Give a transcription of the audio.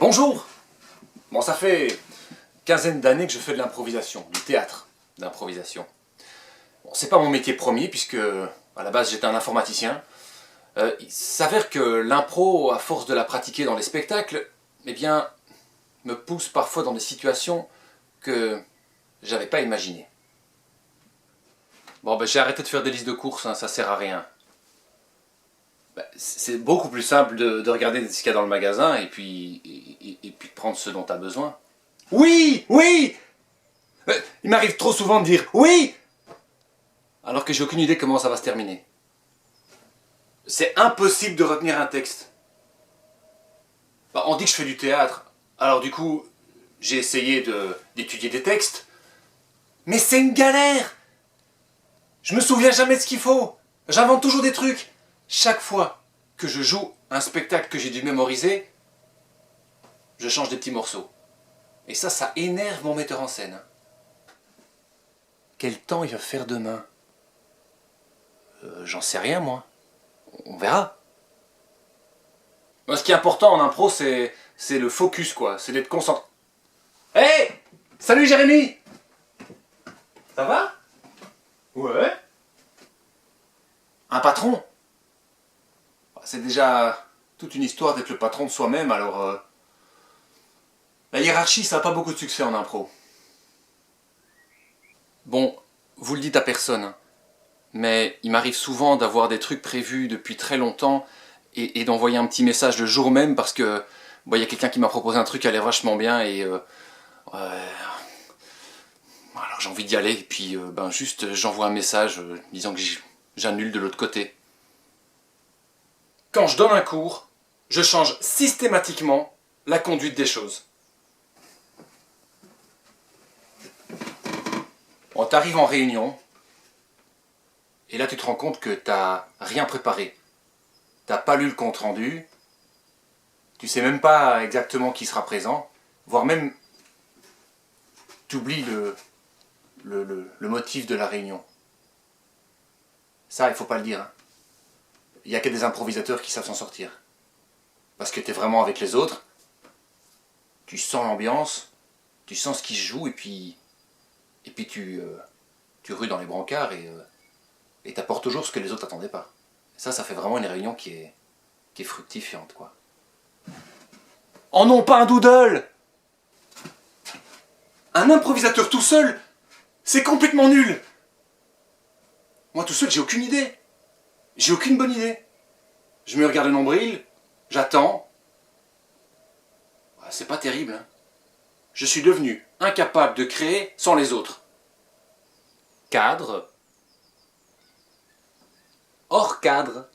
Bonjour! Bon, ça fait une quinzaine d'années que je fais de l'improvisation, du théâtre d'improvisation. Bon, c'est pas mon métier premier puisque, à la base, j'étais un informaticien. Il s'avère que l'impro, à force de la pratiquer dans les spectacles, eh bien, me pousse parfois dans des situations que j'avais pas imaginées. Bon, ben j'ai arrêté de faire des listes de courses, hein, ça sert à rien. Ben, c'est beaucoup plus simple de regarder ce qu'il y a dans le magasin et puis de prendre ce dont tu as besoin. Oui! Oui! Il m'arrive trop souvent de dire oui! Alors que j'ai aucune idée comment ça va se terminer. C'est impossible de retenir un texte. Ben, on dit que je fais du théâtre, alors du coup, j'ai essayé d'étudier des textes. Mais c'est une galère! Je me souviens jamais de ce qu'il faut. J'invente toujours des trucs. Chaque fois que je joue un spectacle que j'ai dû mémoriser, je change des petits morceaux. Et ça énerve mon metteur en scène. Quel temps il va faire demain? J'en sais rien, moi. On verra. Moi, ce qui est important en impro, c'est le focus, quoi. C'est d'être concentré. Hey! Salut, Jérémy! Ça va? Ouais. Un patron? C'est déjà toute une histoire d'être le patron de soi-même, alors... La hiérarchie, ça n'a pas beaucoup de succès en impro. Bon, vous le dites à personne, hein, mais il m'arrive souvent d'avoir des trucs prévus depuis très longtemps et d'envoyer un petit message le jour même parce que bon, y a quelqu'un qui m'a proposé un truc qui a l'air vachement bien et... alors j'ai envie d'y aller et puis juste j'envoie un message disant que j'annule de l'autre côté. Quand je donne un cours, je change systématiquement la conduite des choses. Bon, t'arrives en réunion, et là tu te rends compte que t'as rien préparé. T'as pas lu le compte-rendu, tu sais même pas exactement qui sera présent, voire même t'oublies le motif de la réunion. Ça, il faut pas le dire. Hein. Il y a que des improvisateurs qui savent s'en sortir. Parce que t'es vraiment avec les autres, tu sens l'ambiance, tu sens ce qui se joue, et puis tu rues dans les brancards et t'apportes toujours ce que les autres n'attendaient pas. Ça fait vraiment une réunion qui est fructifiante, quoi. Oh non, pas un doodle! Un improvisateur tout seul, c'est complètement nul! Moi tout seul, j'ai aucune idée. J'ai aucune bonne idée. Je me regarde le nombril, j'attends. C'est pas terrible, hein. Je suis devenu incapable de créer sans les autres. Cadre. Hors cadre.